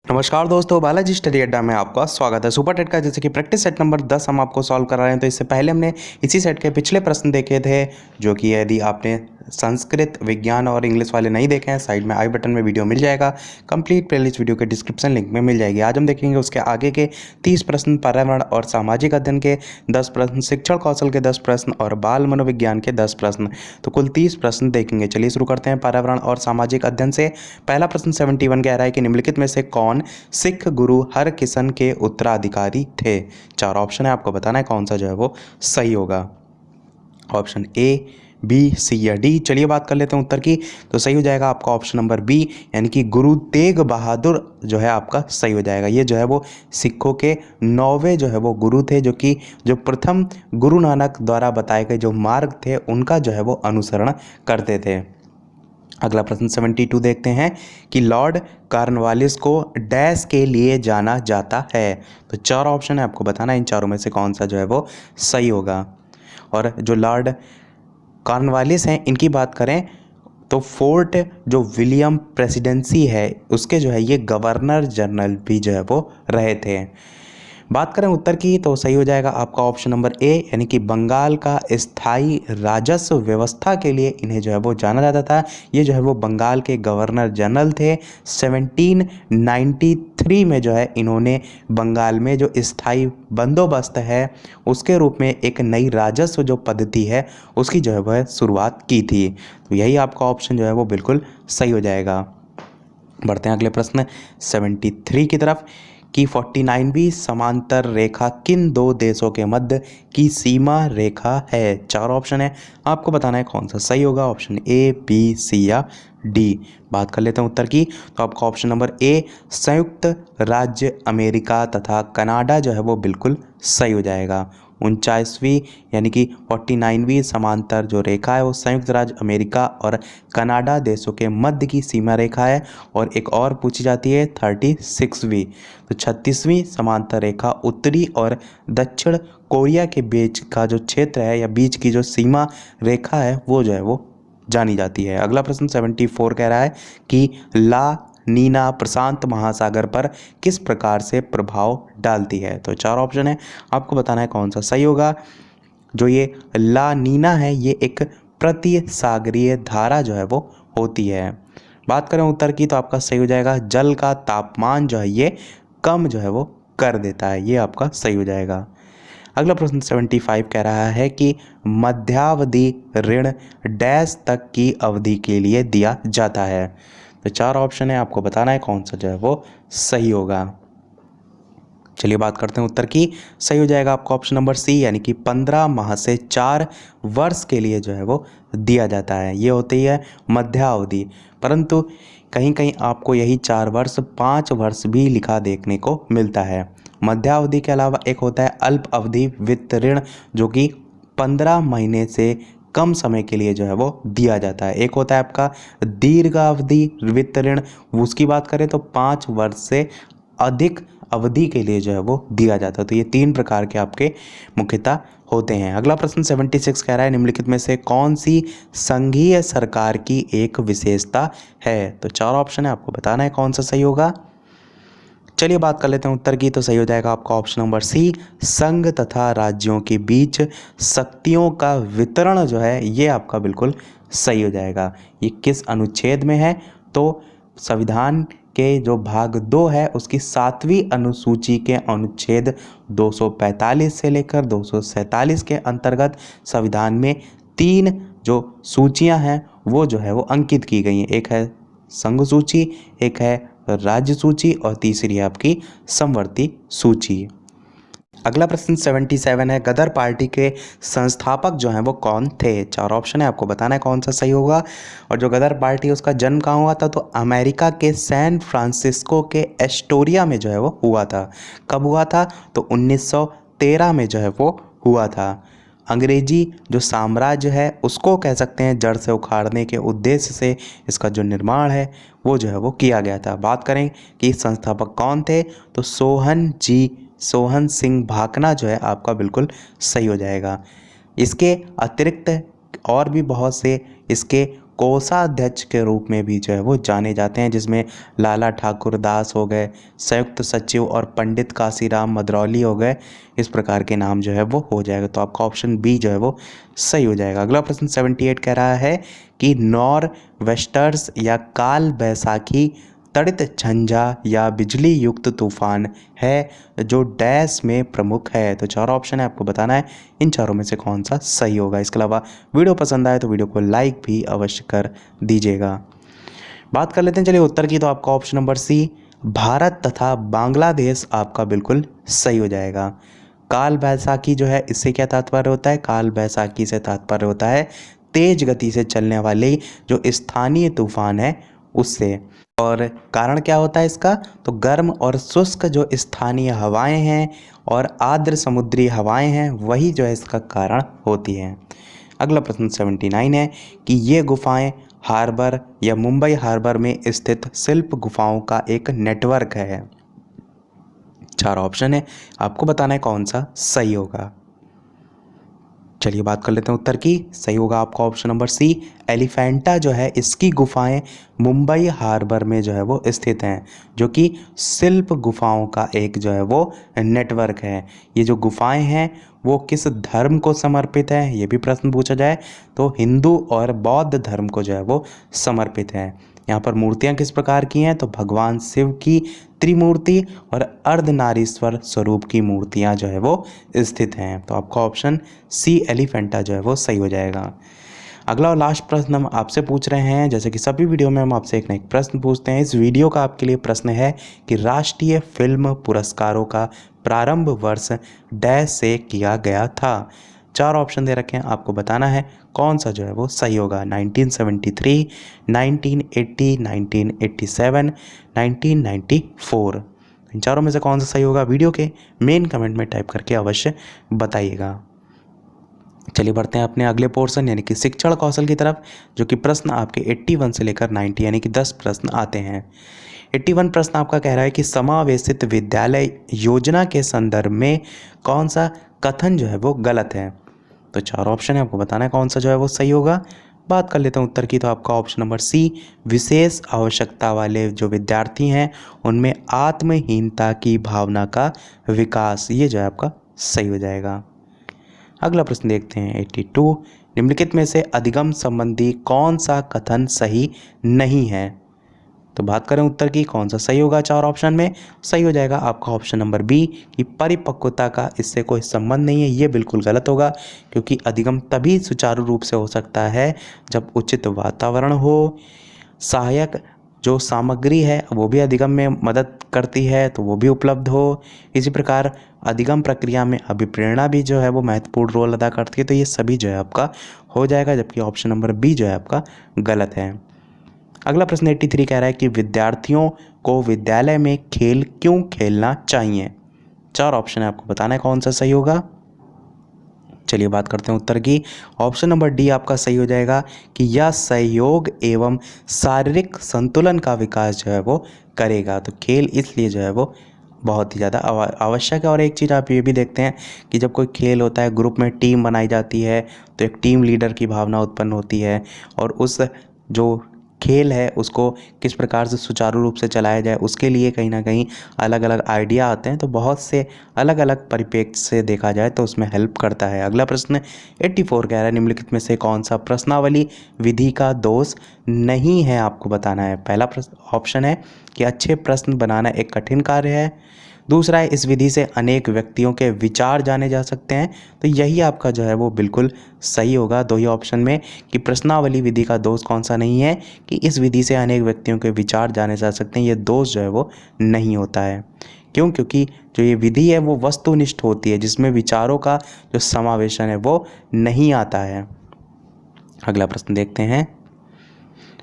नमस्कार दोस्तों, बालाजी स्टडी अड्डा में आपका स्वागत है। सुपर टेट का जैसे कि प्रैक्टिस सेट नंबर 10 हम आपको सॉल्व करा रहे हैं। तो इससे पहले हमने इसी सेट के पिछले प्रश्न देखे थे, जो कि यदि आपने संस्कृत, विज्ञान और इंग्लिश वाले नहीं देखे हैं, साइड में आई बटन में वीडियो मिल जाएगा। कंप्लीट प्लेलिस्ट वीडियो के डिस्क्रिप्शन लिंक में मिल जाएगी। आज हम देखेंगे उसके आगे के 30 प्रश्न, पर्यावरण और सामाजिक अध्ययन के 10 प्रश्न, शिक्षण कौशल के 10 प्रश्न और बाल मनोविज्ञान के 10 प्रश्न। तो कुल 30 प्रश्न देखेंगे। चलिए शुरू करते हैं पर्यावरण और सामाजिक अध्ययन से। पहला प्रश्न 71 कह रहा है कि निम्नलिखित में से कौन सिख गुरु हरकिशन के उत्तराधिकारी थे। 4 ऑप्शन है, आपको बताना है कौन सा जो है वो सही होगा। ऑप्शन ए, बी, सी या डी। चलिए बात कर लेते हैं उत्तर की। तो सही हो जाएगा आपका ऑप्शन नंबर बी, यानी कि गुरु तेग बहादुर जो है आपका सही हो जाएगा। ये जो है वो सिखों के 9वें जो है वो गुरु थे, जो प्रथम गुरु नानक द्वारा बताए गए जो मार्ग थे उनका जो है वो अनुसरण करते थे। अगला प्रश्न 72 देखते हैं कि लॉर्ड कॉर्नवालिस को डैश के लिए जाना जाता है। तो 4 ऑप्शन है, आपको बताना है इन चारों में से कौन सा जो है वो सही होगा। और जो लॉर्ड कॉर्नवालिस हैं, इनकी बात करें तो फोर्ट जो विलियम प्रेसिडेंसी है उसके जो है ये गवर्नर जनरल भी जो है वो रहे थे। बात करें उत्तर की तो सही हो जाएगा आपका ऑप्शन नंबर ए, यानी कि बंगाल का स्थायी राजस्व व्यवस्था के लिए इन्हें जो है वो जाना जाता था। ये जो है वो बंगाल के गवर्नर जनरल थे। 1793 में जो है इन्होंने बंगाल में जो स्थायी बंदोबस्त है उसके रूप में एक नई राजस्व जो पद्धति है उसकी जो है वह शुरुआत की थी। तो यही आपका ऑप्शन जो है वो बिल्कुल सही हो जाएगा। बढ़ते हैं अगले प्रश्न 73 की तरफ कि 49वीं समांतर रेखा किन दो देशों के मध्य की सीमा रेखा है। 4 ऑप्शन है, आपको बताना है कौन सा सही होगा। ऑप्शन ए, बी, सी या डी। बात कर लेते हैं उत्तर की। तो आपका ऑप्शन नंबर ए, संयुक्त राज्य अमेरिका तथा कनाडा जो है वो बिल्कुल सही हो जाएगा। 49वीं यानी कि 49वीं समांतर जो रेखा है वो संयुक्त राज्य अमेरिका और कनाडा देशों के मध्य की सीमा रेखा है। और एक और पूछी जाती है 36वीं। तो 36वीं समांतर रेखा उत्तरी और दक्षिण कोरिया के बीच का जो क्षेत्र है या बीच की जो सीमा रेखा है वो जो है वो जानी जाती है। अगला प्रश्न 74 कह रहा है कि ला नीना प्रशांत महासागर पर किस प्रकार से प्रभाव डालती है। तो 4 ऑप्शन है, आपको बताना है कौन सा सही होगा। जो ये ला नीना है ये एक प्रतिसागरीय धारा जो है वो होती है। बात करें उत्तर की तो आपका सही हो जाएगा, जल का तापमान जो है ये कम जो है वो कर देता है। ये आपका सही हो जाएगा। अगला प्रश्न 75 कह रहा है कि मध्यावधि ऋण डैश तक की अवधि के लिए दिया जाता है। तो 4 ऑप्शन है, आपको बताना है कौन सा जो है वो सही होगा। चलिए बात करते हैं उत्तर की। सही हो जाएगा आपका ऑप्शन नंबर सी, यानी कि 15 माह से 4 वर्ष के लिए जो है वो दिया जाता है। ये होती है मध्यावधि। परंतु कहीं कहीं आपको यही 4 वर्ष 5 वर्ष भी लिखा देखने को मिलता है। मध्यावधि के अलावा एक होता है अल्प अवधि वित्त ऋण, जो कि 15 महीने से कम समय के लिए जो है वो दिया जाता है। एक होता है आपका दीर्घावधि वित्त ऋण, उसकी बात करें तो 5 वर्ष से अधिक अवधि के लिए जो है वो दिया जाता है। तो ये 3 प्रकार के आपके मुख्यतः होते हैं। अगला प्रश्न 76 कह रहा है निम्नलिखित में से कौन सी संघीय सरकार की एक विशेषता है। तो 4 ऑप्शन है, आपको बताना है कौन सा सही होगा। चलिए बात कर लेते हैं उत्तर की। तो सही हो जाएगा आपका ऑप्शन नंबर सी, संघ तथा राज्यों के बीच शक्तियों का वितरण जो है ये आपका बिल्कुल सही हो जाएगा। ये किस अनुच्छेद में है, तो संविधान के जो भाग 2 है उसकी 7वीं अनुसूची के अनुच्छेद 245 से लेकर 247 के अंतर्गत संविधान में 3 जो सूचियां हैं वो जो है वो अंकित की गई हैं। एक है संघ सूची, एक है राज्य सूची और तीसरी है आपकी समवर्ती सूची। अगला प्रश्न 77 है, गदर पार्टी के संस्थापक जो हैं वो कौन थे। 4 ऑप्शन है, आपको बताना है कौन सा सही होगा। और जो गदर पार्टी उसका जन्म कहाँ हुआ था, तो अमेरिका के सैन फ्रांसिस्को के एस्टोरिया में जो है वो हुआ था। कब हुआ था, तो 1913 में जो है वो हुआ था। अंग्रेजी जो साम्राज्य है उसको कह सकते हैं जड़ से उखाड़ने के उद्देश्य से इसका जो निर्माण है वो जो है वो किया गया था। बात करें कि संस्थापक कौन थे, तो सोहन सिंह भाकना जो है आपका बिल्कुल सही हो जाएगा। इसके अतिरिक्त और भी बहुत से इसके कोषाध्यक्ष के रूप में भी जो है वो जाने जाते हैं, जिसमें लाला ठाकुर दास हो गए, संयुक्त सचिव और पंडित काशीराम मदरौली हो गए। इस प्रकार के नाम जो है वो हो जाएगा। तो आपका ऑप्शन बी जो है वो सही हो जाएगा। अगला प्रश्न 78 कह रहा है कि नॉर वेस्टर्स या काल बैसाखी तड़ित झंझा या बिजली युक्त तूफान है जो डैश में प्रमुख है। तो 4 ऑप्शन है, आपको बताना है इन चारों में से कौन सा सही होगा। इसके अलावा वीडियो पसंद आए तो वीडियो को लाइक भी अवश्य कर दीजिएगा। बात कर लेते हैं चलिए उत्तर की। तो आपका ऑप्शन नंबर सी भारत तथा बांग्लादेश आपका बिल्कुल सही हो जाएगा। काल बैसाखी जो है, इससे क्या तात्पर्य होता है? काल बैसाखी से तात्पर्य होता है तेज गति से चलने वाले जो स्थानीय तूफान है उससे। और कारण क्या होता है इसका? तो गर्म और शुष्क जो स्थानीय हवाएं हैं और आर्द्र समुद्री हवाएं हैं वही जो है इसका कारण होती हैं। अगला प्रश्न 79 है कि ये गुफाएं हार्बर या मुंबई हार्बर में स्थित शिल्प गुफाओं का एक नेटवर्क है। 4 ऑप्शन है, आपको बताना है कौन सा सही होगा। चलिए बात कर लेते हैं उत्तर की। सही होगा आपका ऑप्शन नंबर सी एलिफेंटा जो है, इसकी गुफाएं मुंबई हार्बर में जो है वो स्थित हैं, जो कि शिल्प गुफाओं का एक जो है वो नेटवर्क है। ये जो गुफाएं हैं वो किस धर्म को समर्पित है, ये भी प्रश्न पूछा जाए तो हिंदू और बौद्ध धर्म को जो है वो समर्पित है। यहाँ पर मूर्तियाँ किस प्रकार की हैं? तो भगवान शिव की त्रिमूर्ति और अर्धनारीश्वर स्वरूप की मूर्तियाँ जो है वो स्थित हैं। तो आपका ऑप्शन सी एलिफेंटा जो है वो सही हो जाएगा। अगला और लास्ट प्रश्न हम आपसे पूछ रहे हैं, जैसे कि सभी वीडियो में हम आपसे एक ना एक प्रश्न पूछते हैं। इस वीडियो का आपके लिए प्रश्न है कि राष्ट्रीय फिल्म पुरस्कारों का प्रारंभ वर्ष डैश से किया गया था। 4 ऑप्शन दे रखे हैं, आपको बताना है कौन सा जो है वो सही होगा। 1973, 1980, 1987, 1994। इन चारों में से कौन सा सही होगा वीडियो के मेन कमेंट में टाइप करके अवश्य बताइएगा। चलिए बढ़ते हैं अपने अगले पोर्शन यानी कि शिक्षण कौशल की तरफ, जो कि प्रश्न आपके 81 से लेकर 90 यानी कि 10 प्रश्न आते हैं। 81 प्रश्न आपका कह रहा है कि समावेशित विद्यालय योजना के संदर्भ में कौन सा कथन जो है वो गलत है। तो 4 ऑप्शन है, आपको बताना है कौन सा जो है वो सही होगा। बात कर लेते हैं उत्तर की। तो आपका ऑप्शन नंबर सी विशेष आवश्यकता वाले जो विद्यार्थी हैं उनमें आत्महीनता की भावना का विकास, ये जो है आपका सही हो जाएगा। अगला प्रश्न देखते हैं 82, निम्नलिखित में से अधिगम संबंधी कौन सा कथन सही नहीं है। तो बात करें उत्तर की, कौन सा सही होगा 4 ऑप्शन में? सही हो जाएगा आपका ऑप्शन नंबर बी कि परिपक्वता का इससे कोई संबंध नहीं है। ये बिल्कुल गलत होगा, क्योंकि अधिगम तभी सुचारू रूप से हो सकता है जब उचित वातावरण हो, सहायक जो सामग्री है वो भी अधिगम में मदद करती है तो वो भी उपलब्ध हो। इसी प्रकार अधिगम प्रक्रिया में अभिप्रेरणा भी जो है वो महत्वपूर्ण रोल अदा करती है। तो ये सभी जो है आपका हो जाएगा, जबकि ऑप्शन नंबर बी जो है आपका गलत है। अगला प्रश्न 83 कह रहा है कि विद्यार्थियों को विद्यालय में खेल क्यों खेलना चाहिए। 4 ऑप्शन है, आपको बताना है कौन सा सही होगा। चलिए बात करते हैं उत्तर की। ऑप्शन नंबर डी आपका सही हो जाएगा कि यह सहयोग एवं शारीरिक संतुलन का विकास जो है वो करेगा। तो खेल इसलिए जो है वो बहुत ही ज़्यादा आवश्यक है। और एक चीज़ आप ये भी देखते हैं कि जब कोई खेल होता है, ग्रुप में टीम बनाई जाती है तो एक टीम लीडर की भावना उत्पन्न होती है, और उस जो खेल है उसको किस प्रकार से सुचारू रूप से चलाया जाए उसके लिए कहीं ना कहीं अलग अलग आइडिया आते हैं। तो बहुत से अलग अलग परिप्रेक्ष्य से देखा जाए तो उसमें हेल्प करता है। अगला प्रश्न 84 कह रहा है निम्नलिखित में से कौन सा प्रश्नावली विधि का दोष नहीं है, आपको बताना है। पहला ऑप्शन है कि अच्छे प्रश्न बनाना एक कठिन कार्य है। दूसरा है इस विधि से अनेक व्यक्तियों के विचार जाने जा सकते हैं। तो यही आपका जो है वो बिल्कुल सही होगा। 2 ही ऑप्शन में कि प्रश्नावली विधि का दोष कौन सा नहीं है कि इस विधि से अनेक व्यक्तियों के विचार जाने जा सकते हैं, ये दोष जो है वो नहीं होता है। क्यों? क्योंकि जो ये विधि है वो वस्तुनिष्ठ होती है, जिसमें विचारों का जो समावेशन है वो नहीं आता है। अगला प्रश्न देखते हैं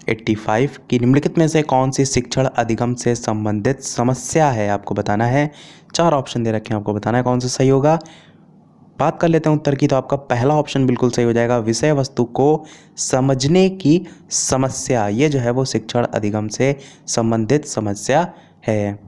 85 की निम्नलिखित में से कौन सी शिक्षण अधिगम से संबंधित समस्या है, आपको बताना है। 4 ऑप्शन दे रखे हैं, आपको बताना है कौन सा सही होगा। बात कर लेते हैं उत्तर की। तो आपका पहला ऑप्शन बिल्कुल सही हो जाएगा, विषय वस्तु को समझने की समस्या, ये जो है वो शिक्षण अधिगम से संबंधित समस्या है।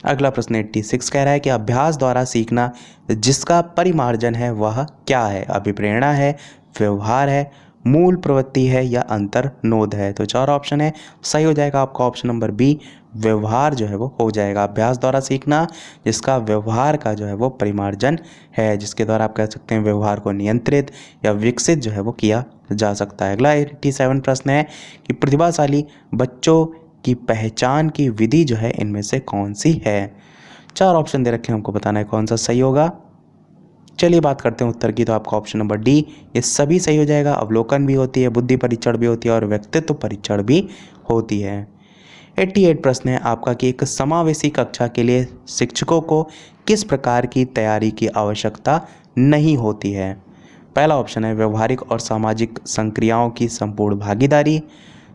अगला प्रश्न 86 कह रहा है कि अभ्यास द्वारा सीखना जिसका परिमार्जन है वह क्या है। अभिप्रेरणा है, व्यवहार है, मूल प्रवृत्ति है या अंतर्नोद है। तो 4 ऑप्शन है, सही हो जाएगा आपका ऑप्शन नंबर बी, व्यवहार जो है वो हो जाएगा। अभ्यास द्वारा सीखना जिसका व्यवहार का जो है वो परिमार्जन है, जिसके द्वारा आप कह सकते हैं व्यवहार को नियंत्रित या विकसित जो है वो किया जा सकता है। अगला 87 प्रश्न है कि प्रतिभाशाली बच्चों की पहचान की विधि जो है इनमें से कौन सी है। 4 ऑप्शन दे रखे हैं, हमको बताना है कौन सा सही होगा। चलिए बात करते हैं उत्तर की, तो आपका ऑप्शन नंबर डी ये सभी सही हो जाएगा। अवलोकन भी होती है, बुद्धि परीक्षण भी होती है और व्यक्तित्व परीक्षण भी होती है। 88 प्रश्न है आपका कि एक समावेशी कक्षा के लिए शिक्षकों को किस प्रकार की तैयारी की आवश्यकता नहीं होती है। पहला ऑप्शन है व्यवहारिक और सामाजिक संक्रियाओं की संपूर्ण भागीदारी।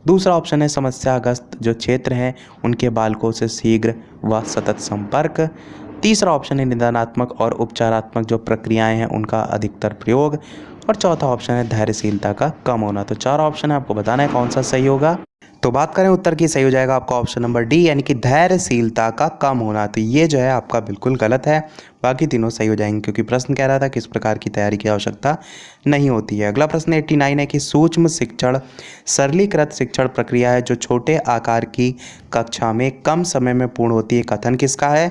दूसरा ऑप्शन है समस्याग्रस्त जो क्षेत्र हैं उनके बालकों से शीघ्र व सतत संपर्क। तीसरा ऑप्शन है निदानात्मक और उपचारात्मक जो प्रक्रियाएं हैं उनका अधिकतर प्रयोग। और चौथा ऑप्शन है धैर्यशीलता का कम होना। तो 4 ऑप्शन है, आपको बताना है कौन सा सही होगा। तो बात करें उत्तर की, सही हो जाएगा आपका ऑप्शन नंबर डी यानी कि धैर्यशीलता का कम होना। तो ये जो है आपका बिल्कुल गलत है, बाकी तीनों सही हो जाएंगे क्योंकि प्रश्न कह रहा था किस प्रकार की तैयारी की आवश्यकता नहीं होती है। अगला प्रश्न 89 है कि सूक्ष्म शिक्षण सरलीकृत शिक्षण प्रक्रिया है जो छोटे आकार की कक्षा में कम समय में पूर्ण होती है, कथन किसका है।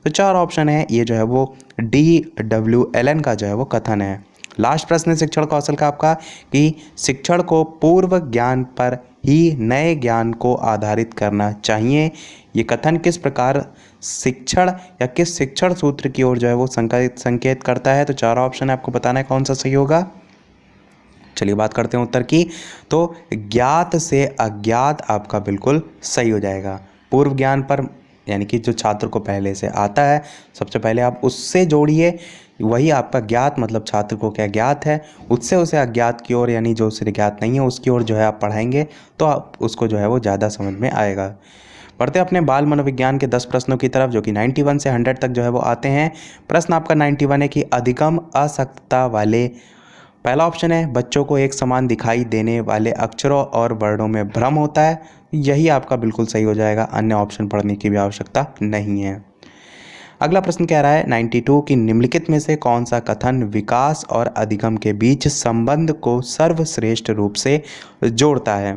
तो 4 ऑप्शन है, ये जो है वो DWLN का जो है वो कथन है। लास्ट प्रश्न शिक्षण कौशल का आपका कि शिक्षण को पूर्व ज्ञान पर ही नए ज्ञान को आधारित करना चाहिए। ये कथन किस प्रकार शिक्षण या किस शिक्षण सूत्र की ओर जो है वो संकेत करता है। तो 4 ऑप्शन है, आपको बताना है कौन सा सही होगा। चलिए बात करते हैं उत्तर की, तो ज्ञात से अज्ञात आपका बिल्कुल सही हो जाएगा। पूर्व ज्ञान पर यानी कि जो छात्र को पहले से आता है सबसे पहले आप उससे जोड़िए, वही आपका ज्ञात मतलब छात्र को क्या ज्ञात है उससे उसे अज्ञात की ओर यानी जो उसे ज्ञात नहीं है उसकी ओर जो है आप पढ़ाएंगे तो आप उसको जो है वो ज़्यादा समझ में आएगा। पढ़ते अपने बाल मनोविज्ञान के 10 प्रश्नों की तरफ जो कि 91 से 100 तक जो है वो आते हैं। प्रश्न आपका 91 है कि अधिगम असक्तता वाले, पहला ऑप्शन है बच्चों को एक समान दिखाई देने वाले अक्षरों और वर्णों में भ्रम होता है, यही आपका बिल्कुल सही हो जाएगा, अन्य ऑप्शन पढ़ने की भी आवश्यकता नहीं है। अगला प्रश्न कह रहा है 92 कि निम्नलिखित में से कौन सा कथन विकास और अधिगम के बीच संबंध को सर्वश्रेष्ठ रूप से जोड़ता है।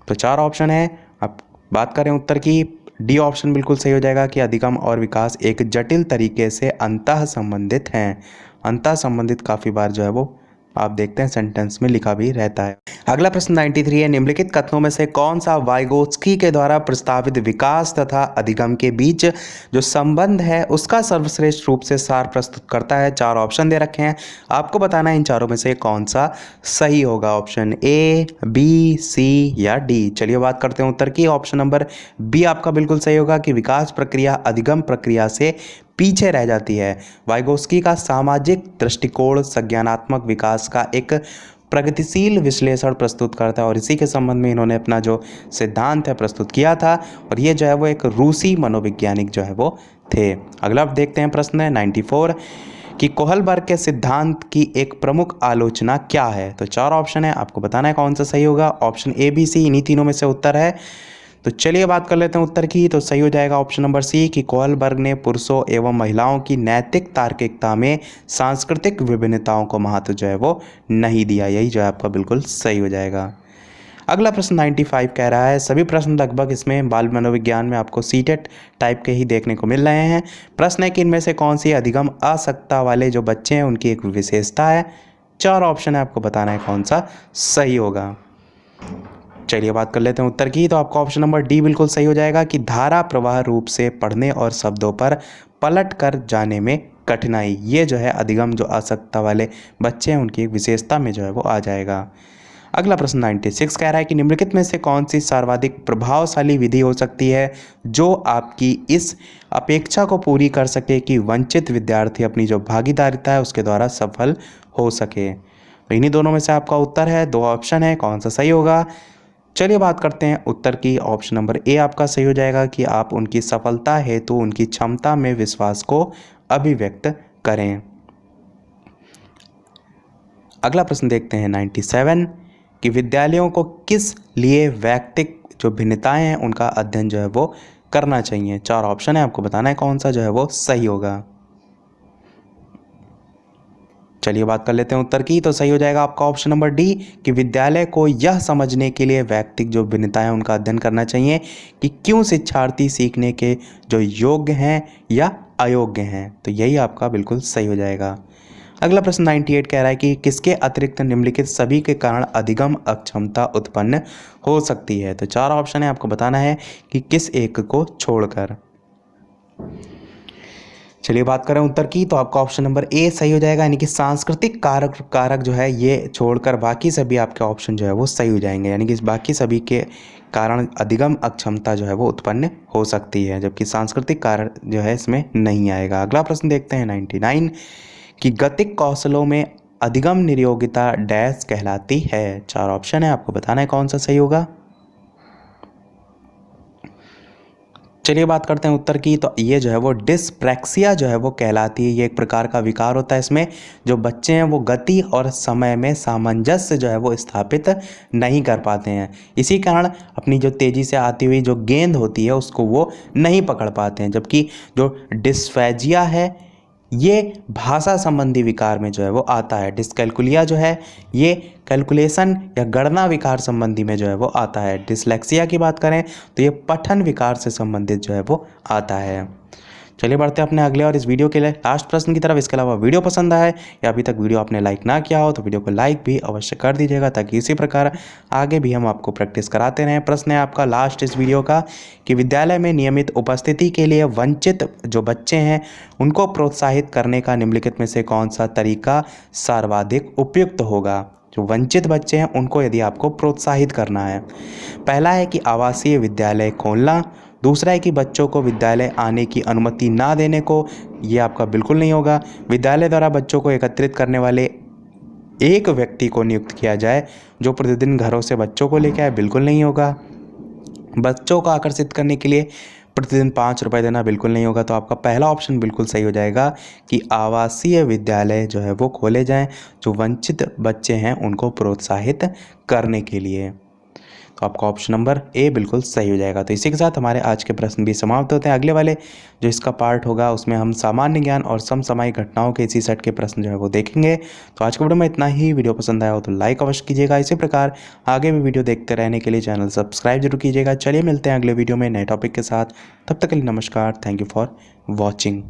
तो 4 ऑप्शन है, अब बात करें उत्तर की, डी ऑप्शन बिल्कुल सही हो जाएगा कि अधिगम और विकास एक जटिल तरीके से अंतः संबंधित हैं। अंतः संबंधित काफ़ी बार जो है वो आप देखते हैं सेंटेंस में लिखा भी रहता है। अगला प्रश्न 93 है निम्नलिखित कथनों में से कौन सा वाइगोत्स्की के द्वारा प्रस्तावित विकास तथा अधिगम के बीच जो संबंध है उसका सर्वश्रेष्ठ रूप से सार प्रस्तुत करता है। 4 ऑप्शन दे रखे हैं, आपको बताना है इन चारों में से कौन सा सही होगा, ऑप्शन ए, बी, सी या डी। चलिए बात करते हैं उत्तर की, ऑप्शन नंबर बी आपका बिल्कुल सही होगा कि विकास प्रक्रिया अधिगम प्रक्रिया से पीछे रह जाती है। वाइगोत्स्की का सामाजिक दृष्टिकोण संज्ञानात्मक विकास का एक प्रगतिशील विश्लेषण प्रस्तुत करता है और इसी के संबंध में इन्होंने अपना जो सिद्धांत है प्रस्तुत किया था और ये जो है वो एक रूसी मनोवैज्ञानिक जो है वो थे। अगला देखते हैं प्रश्न है 94 कि कोहलबर्ग के सिद्धांत की एक प्रमुख आलोचना क्या है। तो 4 ऑप्शन है, आपको बताना है कौन सा सही होगा, ऑप्शन ए, बी, सी, इन्हीं तीनों में से उत्तर है। तो चलिए बात कर लेते हैं उत्तर की, तो सही हो जाएगा ऑप्शन नंबर सी कि कोहलबर्ग ने पुरुषों एवं महिलाओं की नैतिक तार्किकता में सांस्कृतिक विभिन्नताओं को महत्व जो है वो नहीं दिया, यही जो है आपका बिल्कुल सही हो जाएगा। अगला प्रश्न 95 कह रहा है, सभी प्रश्न लगभग इसमें बाल मनोविज्ञान में आपको सीटेट टाइप के ही देखने को मिल रहे हैं। प्रश्न है कि इनमें से कौन सी अधिगम असक्तता वाले जो बच्चे हैं उनकी एक विशेषता है। 4 ऑप्शन है, आपको बताना है कौन सा सही होगा। चलिए बात कर लेते हैं उत्तर की, तो आपका ऑप्शन नंबर डी बिल्कुल सही हो जाएगा कि धारा प्रवाह रूप से पढ़ने और शब्दों पर पलट कर जाने में कठिनाई, ये जो है अधिगम जो असक्तता वाले बच्चे हैं उनकी एक विशेषता में जो है वो आ जाएगा। अगला प्रश्न 96 कह रहा है कि निम्नलिखित में से कौन सी सर्वाधिक प्रभावशाली विधि हो सकती है जो आपकी इस अपेक्षा को पूरी कर सके कि वंचित विद्यार्थी अपनी जो भागीदारिता है उसके द्वारा सफल हो सके। तो इन्हीं दोनों में से आपका उत्तर है, 2 ऑप्शन है, कौन सा सही होगा। चलिए बात करते हैं उत्तर की, ऑप्शन नंबर ए आपका सही हो जाएगा कि आप उनकी सफलता हेतु उनकी क्षमता में विश्वास को अभिव्यक्त करें। अगला प्रश्न देखते हैं 97 कि विद्यालयों को किस लिए व्यक्तिक जो भिन्नताएं हैं उनका अध्ययन जो है वो करना चाहिए। 4 ऑप्शन है, आपको बताना है कौन सा जो है वो सही होगा। चलिए बात कर लेते हैं उत्तर की। तो सही हो जाएगा आपका ऑप्शन नंबर डी कि विद्यालय को यह समझने के लिए व्यक्तिगत जो भिन्नता है उनका अध्ययन करना चाहिए कि क्यों शिक्षार्थी सीखने के जो योग्य हैं या अयोग्य हैं। तो यही आपका बिल्कुल सही हो जाएगा। अगला प्रश्न 98 कह रहा है कि किसके अतिरिक्त निम्नलिखित सभी के कारण अधिगम अक्षमता उत्पन्न हो सकती है। तो 4 ऑप्शन है, आपको बताना है कि किस एक को छोड़कर। चलिए बात करें उत्तर की। तो आपका ऑप्शन नंबर ए सही हो जाएगा, यानी कि सांस्कृतिक कारक जो है ये छोड़कर बाकी सभी आपके ऑप्शन जो है वो सही हो जाएंगे, यानी कि बाकी सभी के कारण अधिगम अक्षमता जो है वो उत्पन्न हो सकती है, जबकि सांस्कृतिक कारक जो है इसमें नहीं आएगा। अगला प्रश्न देखते हैं 99 कि गतिक कौशलों में अधिगम नियोगिता डैश कहलाती है। 4 ऑप्शन है, आपको बताना है कौन सा सही होगा। चलिए बात करते हैं उत्तर की। तो ये जो है वो डिस्प्रैक्सिया जो है वो कहलाती है। ये एक प्रकार का विकार होता है, इसमें जो बच्चे हैं वो गति और समय में सामंजस्य जो है वो स्थापित नहीं कर पाते हैं। इसी कारण अपनी जो तेज़ी से आती हुई जो गेंद होती है उसको वो नहीं पकड़ पाते हैं। जबकि जो डिस्फेजिया है ये भाषा संबंधी विकार में जो है वो आता है। डिसकैलकुलिया जो है ये कैलकुलेशन या गणना विकार संबंधी में जो है वो आता है। डिसलेक्सिया की बात करें तो ये पठन विकार से संबंधित जो है वो आता है। चलिए बढ़ते हैं अपने अगले और इस वीडियो के लिए लास्ट प्रश्न की तरफ। इसके अलावा वीडियो पसंद आए या अभी तक वीडियो आपने लाइक ना किया हो तो वीडियो को लाइक भी अवश्य कर दीजिएगा, ताकि इसी प्रकार आगे भी हम आपको प्रैक्टिस कराते रहें। प्रश्न है आपका लास्ट इस वीडियो का कि विद्यालय में नियमित उपस्थिति के लिए वंचित जो बच्चे हैं उनको प्रोत्साहित करने का निम्नलिखित में से कौन सा तरीका सर्वाधिक उपयुक्त होगा। जो वंचित बच्चे हैं उनको यदि आपको प्रोत्साहित करना है, पहला है कि आवासीय विद्यालय खोलना, दूसरा है कि बच्चों को विद्यालय आने की अनुमति ना देने को, ये आपका बिल्कुल नहीं होगा। विद्यालय द्वारा बच्चों को एकत्रित करने वाले एक व्यक्ति को नियुक्त किया जाए जो प्रतिदिन घरों से बच्चों को लेकर आए, बिल्कुल नहीं होगा। बच्चों को आकर्षित करने के लिए प्रतिदिन 5 रुपये देना, बिल्कुल नहीं होगा। तो आपका पहला ऑप्शन बिल्कुल सही हो जाएगा कि आवासीय विद्यालय जो है वो खोले जाएं जो वंचित बच्चे हैं उनको प्रोत्साहित करने के लिए। तो आपका ऑप्शन नंबर ए बिल्कुल सही हो जाएगा। तो इसी के साथ हमारे आज के प्रश्न भी समाप्त होते हैं। अगले वाले जो इसका पार्ट होगा उसमें हम सामान्य ज्ञान और समसामयिक घटनाओं के इसी सेट के प्रश्न जो है वो देखेंगे। तो आज के वीडियो में इतना ही। वीडियो पसंद आया हो तो लाइक अवश्य कीजिएगा। इसी प्रकार आगे भी वीडियो देखते रहने के लिए चैनल सब्सक्राइब जरूर कीजिएगा। चलिए मिलते हैं अगले वीडियो में नए टॉपिक के साथ। तब तक के लिए नमस्कार। Thank you for watching.